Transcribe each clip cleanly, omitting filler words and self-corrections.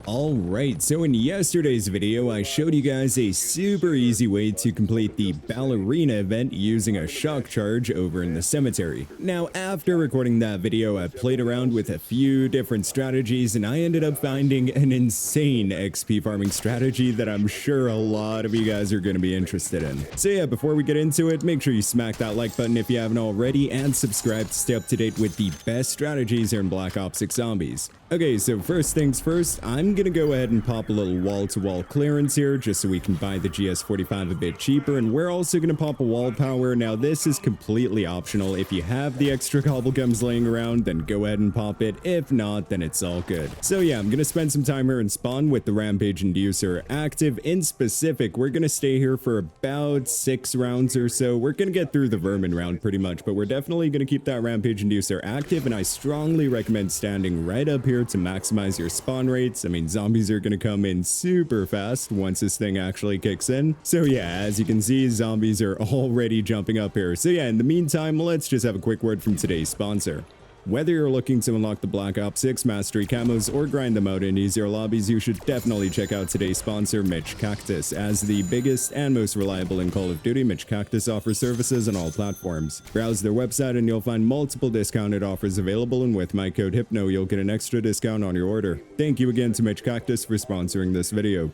Alright, so in yesterday's video, I showed you guys a super easy way to complete the ballerina event using a shock charge over in the cemetery. Now, after recording that video, I played around with a few different strategies, and I ended up finding an insane XP farming strategy that I'm sure a lot of you guys are going to be interested in. So yeah, before we get into it, make sure you smack that like button if you haven't already, and subscribe to stay up to date with the best strategies here in Black Ops 6 Zombies. Okay, so first things first, I'm gonna go ahead and pop a little wall-to-wall clearance here just so we can buy the GS45 a bit cheaper, and we're also gonna pop a wall power. Now this is completely optional. If you have the extra cobblegums laying around, then go ahead and pop it. If not, then it's all good. So yeah, I'm gonna spend some time here in spawn with the Rampage Inducer active. In specific, we're gonna stay here for about 6 rounds or so. We're gonna get through the Vermin round pretty much, but we're definitely gonna keep that Rampage Inducer active, and I strongly recommend standing right up here to maximize your spawn rates. I mean, zombies are going to come in super fast once this thing actually kicks in. So yeah, as you can see, zombies are already jumping up here. So yeah, in the meantime, let's just have a quick word from today's sponsor. Whether you're looking to unlock the Black Ops 6 Mastery camos or grind them out in easier lobbies, you should definitely check out today's sponsor, Mitch Cactus. As the biggest and most reliable in Call of Duty, Mitch Cactus offers services on all platforms. Browse their website and you'll find multiple discounted offers available, and with my code HYPNO, you'll get an extra discount on your order. Thank you again to Mitch Cactus for sponsoring this video.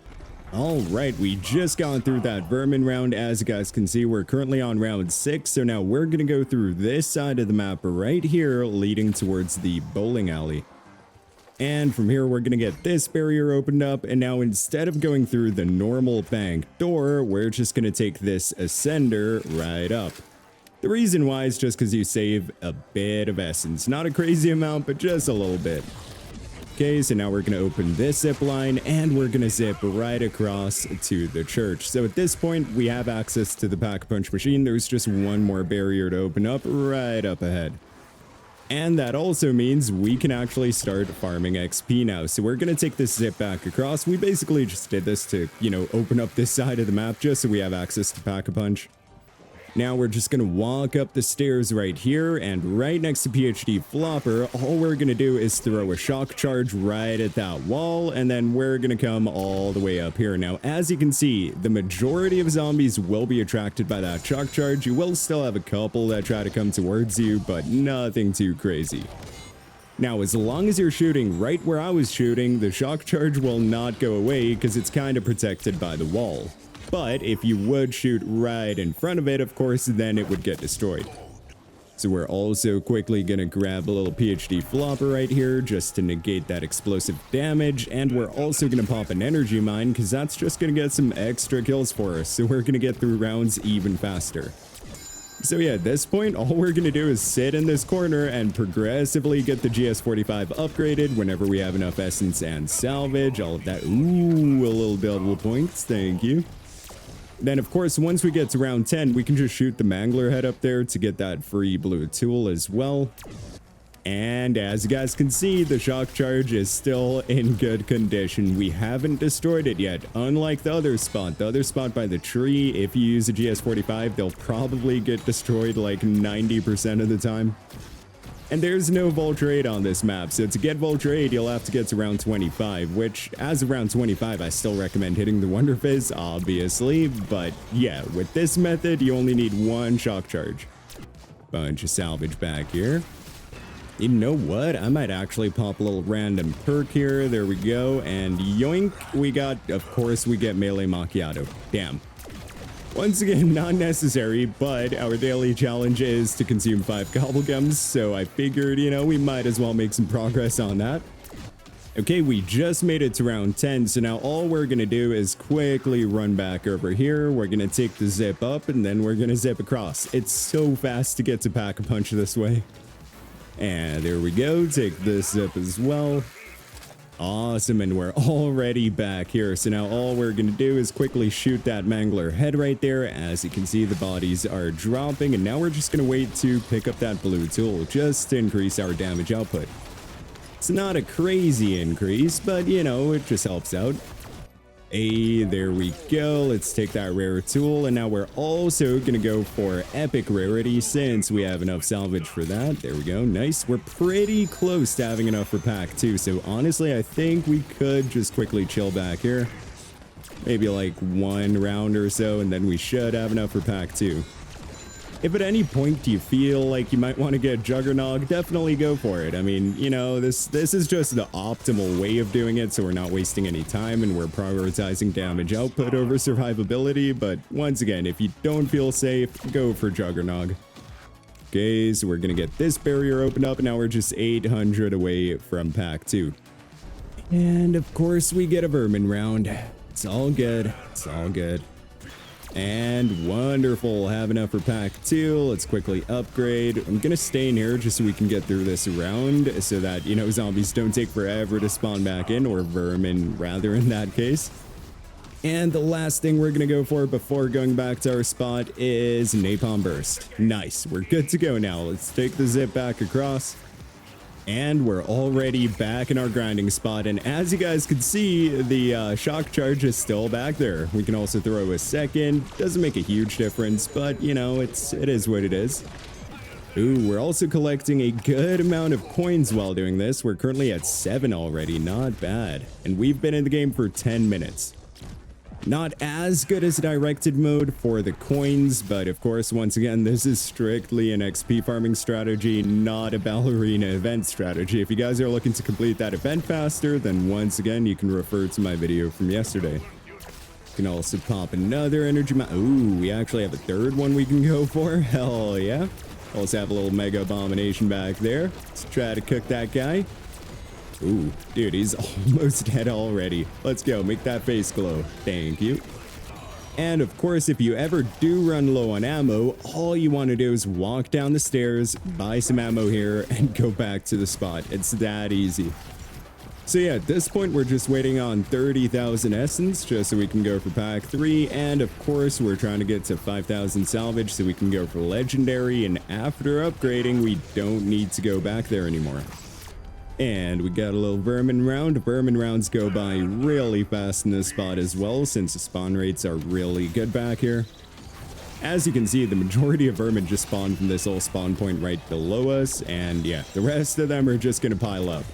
Alright, we just got through that Vermin round. As you guys can see, we're currently on round 6, so now we're gonna go through this side of the map right here, leading towards the bowling alley. And from here, we're gonna get this barrier opened up, and now instead of going through the normal bank door, we're just gonna take this ascender right up. The reason why is just because you save a bit of essence. Not a crazy amount, but just a little bit. Okay, so now we're going to open this zip line, and we're going to zip right across to the church. So at this point, we have access to the Pack-a-Punch machine. There's just one more barrier to open up right up ahead. And that also means we can actually start farming XP now. So we're going to take this zip back across. We basically just did this to, open up this side of the map just so we have access to Pack-a-Punch. Now we're just going to walk up the stairs right here, and right next to PhD Flopper, all we're going to do is throw a shock charge right at that wall, and then we're going to come all the way up here. Now, as you can see, the majority of zombies will be attracted by that shock charge. You will still have a couple that try to come towards you, but nothing too crazy. Now, as long as you're shooting right where I was shooting, the shock charge will not go away because it's kind of protected by the wall. But if you would shoot right in front of it, of course, then it would get destroyed. So we're also quickly going to grab a little PhD Flopper right here just to negate that explosive damage. And we're also going to pop an energy mine because that's just going to get some extra kills for us. So we're going to get through rounds even faster. So yeah, at this point, all we're going to do is sit in this corner and progressively get the GS45 upgraded whenever we have enough essence and salvage. All of that. Ooh, a little buildable points. Thank you. Then, of course, once we get to round 10, we can just shoot the Mangler head up there to get that free blue tool as well. And as you guys can see, the shock charge is still in good condition. We haven't destroyed it yet, unlike the other spot. The other spot by the tree, if you use a GS45, they'll probably get destroyed like 90% of the time. And there's no Vulture 8 on this map, so to get Vulture 8, you'll have to get to round 25, which, as of round 25, I still recommend hitting the Wonder Fizz, obviously, but yeah, with this method, you only need one shock charge. Bunch of salvage back here. You know what? I might actually pop a little random perk here. There we go, and yoink, we got, of course, we get Melee Macchiato. Damn. Once again, not necessary, but our daily challenge is to consume 5 cobblegums, so I figured, we might as well make some progress on that. Okay, we just made it to round 10, so now all we're going to do is quickly run back over here. We're going to take the zip up, and then we're going to zip across. It's so fast to get to Pack-a-Punch this way. And there we go, take this zip as well. Awesome, and we're already back here. So now all we're going to do is quickly shoot that Mangler head right there. As you can see, the bodies are dropping, and now we're just going to wait to pick up that blue tool just to increase our damage output. It's not a crazy increase, but it just helps out. Hey, there we go. Let's take that rare tool, and now we're also gonna go for epic rarity since we have enough salvage for that. There we go. Nice. We're pretty close to having enough for pack 2, so honestly I think we could just quickly chill back here. Maybe like 1 round or so, and then we should have enough for pack 2. If at any point you feel like you might want to get Juggernog, definitely go for it. I mean, you know, this is just the optimal way of doing it, so we're not wasting any time and we're prioritizing damage output over survivability. But once again, if you don't feel safe, go for Juggernog. Okay, so we're gonna get this barrier opened up, and now we're just 800 away from pack 2. And of course we get a vermin round. It's all good. It's all good. And wonderful, have enough for pack 2. Let's quickly upgrade. I'm gonna stay in here just so we can get through this round so that, you know, zombies don't take forever to spawn back in, or vermin rather in that case. And the last thing we're gonna go for before going back to our spot is Napalm Burst. Nice, we're good to go now. Let's take the zip back across. And we're already back in our grinding spot, and as you guys can see, the shock charge is still back there. We can also throw a second. Doesn't make a huge difference, but you know, it is what it is. Ooh, we're also collecting a good amount of coins while doing this. We're currently at 7 already, not bad. And we've been in the game for 10 minutes. Not as good as directed mode for the coins, but of course, once again, this is strictly an XP farming strategy, not a ballerina event strategy. If you guys are looking to complete that event faster, then once again, you can refer to my video from yesterday. You can also pop another energy ooh, we actually have a third one we can go for. Hell yeah. Also have a little mega abomination back there. Let's try to cook that guy. Ooh, dude, he's almost dead already. Let's go, make that face glow. Thank you. And of course, if you ever do run low on ammo, all you want to do is walk down the stairs, buy some ammo here, and go back to the spot. It's that easy. So yeah, at this point, we're just waiting on 30,000 essence just so we can go for pack 3. And of course, we're trying to get to 5,000 salvage so we can go for legendary. And after upgrading, we don't need to go back there anymore. And we got a little vermin round. Vermin rounds go by really fast in this spot as well, since the spawn rates are really good back here. As you can see, the majority of vermin just spawn from this little spawn point right below us, and yeah, the rest of them are just gonna pile up.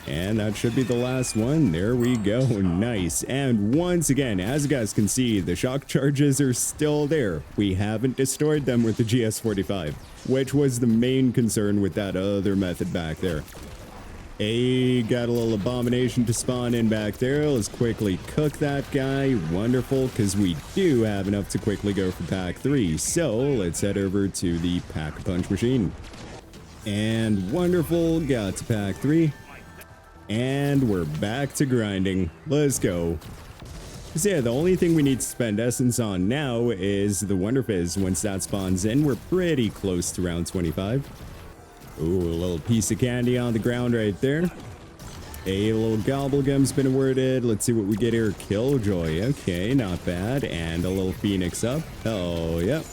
And that should be the last one. There we go. Nice. And once again, as you guys can see, the shock charges are still there. We haven't destroyed them with the GS45, which was the main concern with that other method back there. Hey, got a little abomination to spawn in back there. Let's quickly cook that guy. Wonderful, because we do have enough to quickly go for pack 3. So let's head over to the pack-a-punch machine. And wonderful, got to pack 3. And we're back to grinding. Let's go. So yeah, the only thing we need to spend essence on now is the Wonder Fizz. Once that spawns in, we're pretty close to round 25. Ooh, a little piece of candy on the ground right there. A little Gobblegum's been awarded. Let's see what we get here. Killjoy. Okay, not bad. And a little Phoenix up. Oh, yep.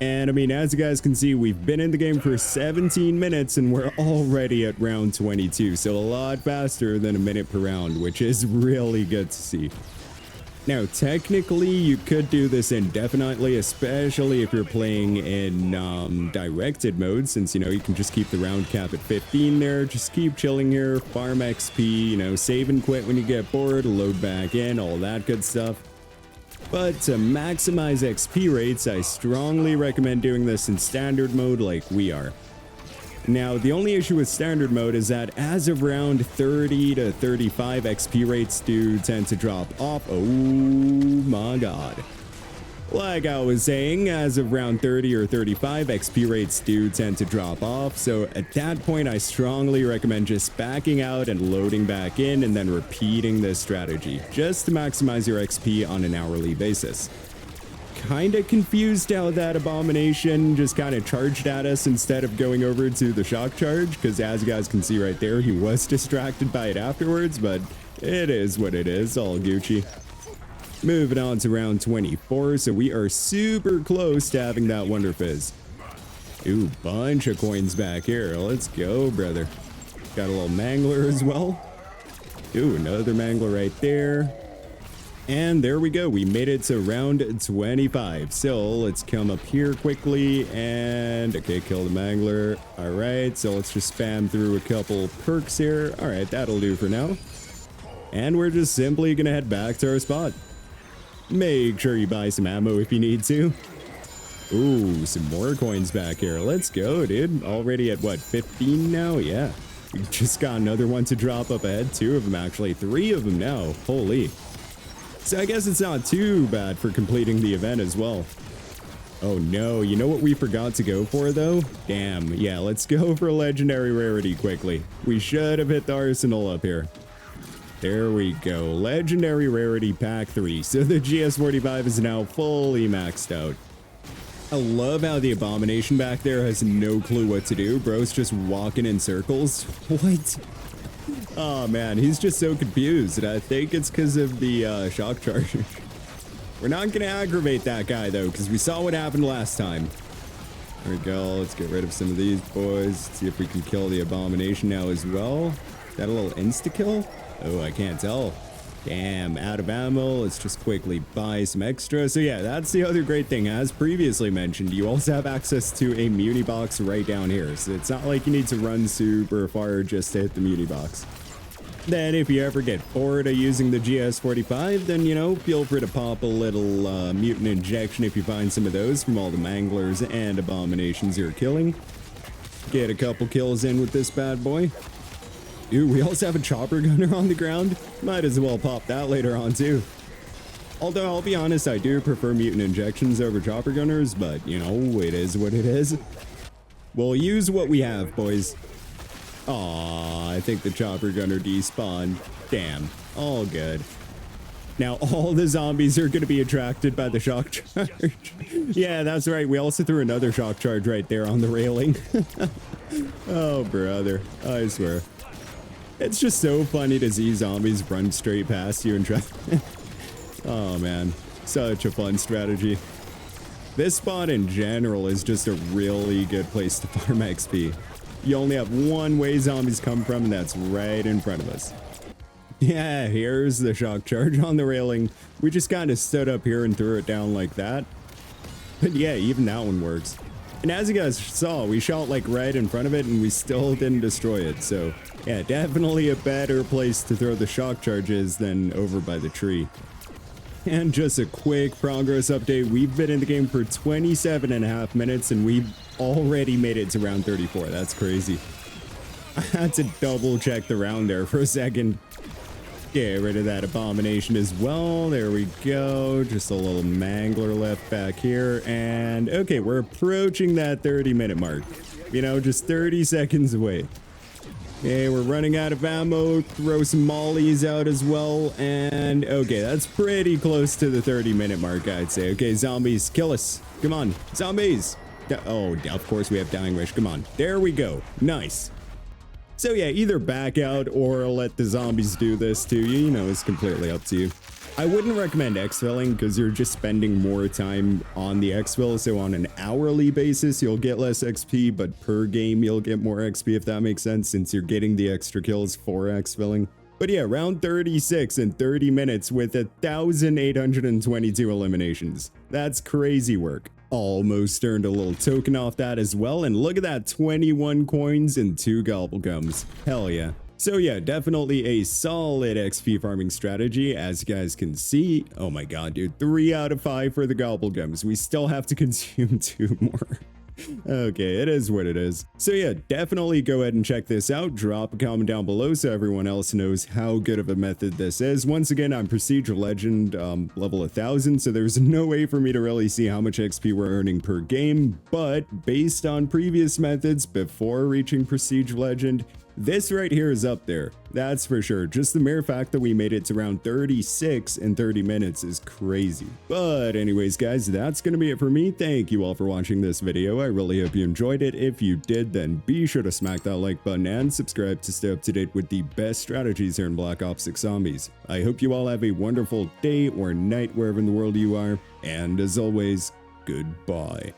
And I mean, as you guys can see, we've been in the game for 17 minutes and we're already at round 22. So a lot faster than a minute per round, which is really good to see. Now, technically, you could do this indefinitely, especially if you're playing in directed mode, since, you know, you can just keep the round cap at 15 there. Just keep chilling here, farm XP, you know, save and quit when you get bored, load back in, all that good stuff. But to maximize XP rates, I strongly recommend doing this in standard mode like we are. Now, the only issue with standard mode is that as of round 30 to 35, XP rates do tend to drop off. Oh my god. Like I was saying, as of round 30 or 35, XP rates do tend to drop off. So at that point, I strongly recommend just backing out and loading back in and then repeating this strategy just to maximize your XP on an hourly basis. Kinda confused how that abomination just kind of charged at us instead of going over to the shock charge, because as you guys can see right there, he was distracted by it afterwards, but it is what it is, all Gucci. Moving on to round 24, so we are super close to having that Wonder Fizz. Ooh, bunch of coins back here. Let's go, brother. Got a little Mangler as well. Ooh, another Mangler right there. And there we go. We made it to round 25. So let's come up here quickly and okay, kill the mangler. All right, so let's just spam through a couple perks here. All right, that'll do for now. And we're just simply gonna head back to our spot. Make sure you buy some ammo if you need to. Ooh, some more coins back here. Let's go, dude. Already at what, 15 now? Yeah. We just got another one to drop up ahead. 2 of them, actually. 3 of them now. Holy. So I guess it's not too bad for completing the event as well. Oh no, you know what we forgot to go for though? Damn, yeah, let's go for legendary rarity quickly. We should have hit the arsenal up here. There we go, legendary rarity pack 3. So the GS45 is now fully maxed out. I love how the abomination back there has no clue what to do. Bro's just walking in circles. What? Oh man, he's just so confused. I think it's because of the shock charge. We're not gonna aggravate that guy though, because we saw what happened last time. There we go. Let's get rid of some of these boys. See if we can kill the abomination now as well. Is that a little insta kill? Oh, I can't tell. Damn, out of ammo. Let's just quickly buy some extra. So yeah, that's the other great thing. As previously mentioned, you also have access to a muni box right down here. So it's not like you need to run super far just to hit the muni box. Then if you ever get bored of using the GS45, then, you know, feel free to pop a little mutant injection if you find some of those from all the manglers and abominations you're killing. Get a couple kills in with this bad boy. Ooh, we also have a chopper gunner on the ground. Might as well pop that later on too. Although I'll be honest, I do prefer mutant injections over chopper gunners, but you know, it is what it is. We'll use what we have, boys. Aw, I think the chopper gunner despawned. Damn, all good. Now all the zombies are going to be attracted by the shock charge. Yeah, that's right. We also threw another shock charge right there on the railing. Oh, brother, I swear. It's just so funny to see zombies run straight past you and try. Oh man, such a fun strategy. This spot in general is just a really good place to farm XP. You only have one way zombies come from, and that's right in front of us. Yeah, here's the shock charge on the railing. We just kind of stood up here and threw it down like that. But yeah, even that one works. And as you guys saw, we shot like right in front of it and we still didn't destroy it. So yeah, definitely a better place to throw the shock charges than over by the tree. And just a quick progress update. We've been in the game for 27.5 minutes and we've already made it to round 34. That's crazy. I had to double check the round there for a second. Get rid of that abomination as well. There we go. Just a little mangler left back here. And okay, we're approaching that 30-minute mark. You know, just 30 seconds away. Okay, we're running out of ammo. Throw some mollies out as well. And okay, that's pretty close to the 30-minute mark, I'd say. Okay, zombies, kill us. Come on, zombies. Oh, of course we have dying wish. Come on. There we go. Nice. So yeah, either back out or let the zombies do this to you. You know, it's completely up to you. I wouldn't recommend exfilling because you're just spending more time on the exfil. So on an hourly basis, you'll get less XP, but per game, you'll get more XP if that makes sense, since you're getting the extra kills for exfilling. But yeah, round 36 in 30 minutes with 1,822 eliminations. That's crazy work. Almost earned a little token off that as well, and look at that, 21 coins and 2 gobblegums. Hell yeah. So yeah, definitely a solid XP farming strategy, as you guys can see. Oh my god, dude, 3 out of 5 for the gobblegums. We still have to consume 2 more. Okay, it is what it is. So yeah, definitely go ahead and check this out. Drop a comment down below so everyone else knows how good of a method this is. Once again, I'm Prestige Legend, level 1000, so there's no way for me to really see how much XP we're earning per game, but based on previous methods before reaching Prestige Legend, this right here is up there. That's for sure. Just the mere fact that we made it to round 36 in 30 minutes is crazy. But anyways, guys, that's going to be it for me. Thank you all for watching this video. I really hope you enjoyed it. If you did, then be sure to smack that like button and subscribe to stay up to date with the best strategies here in Black Ops 6 Zombies. I hope you all have a wonderful day or night wherever in the world you are. And as always, goodbye.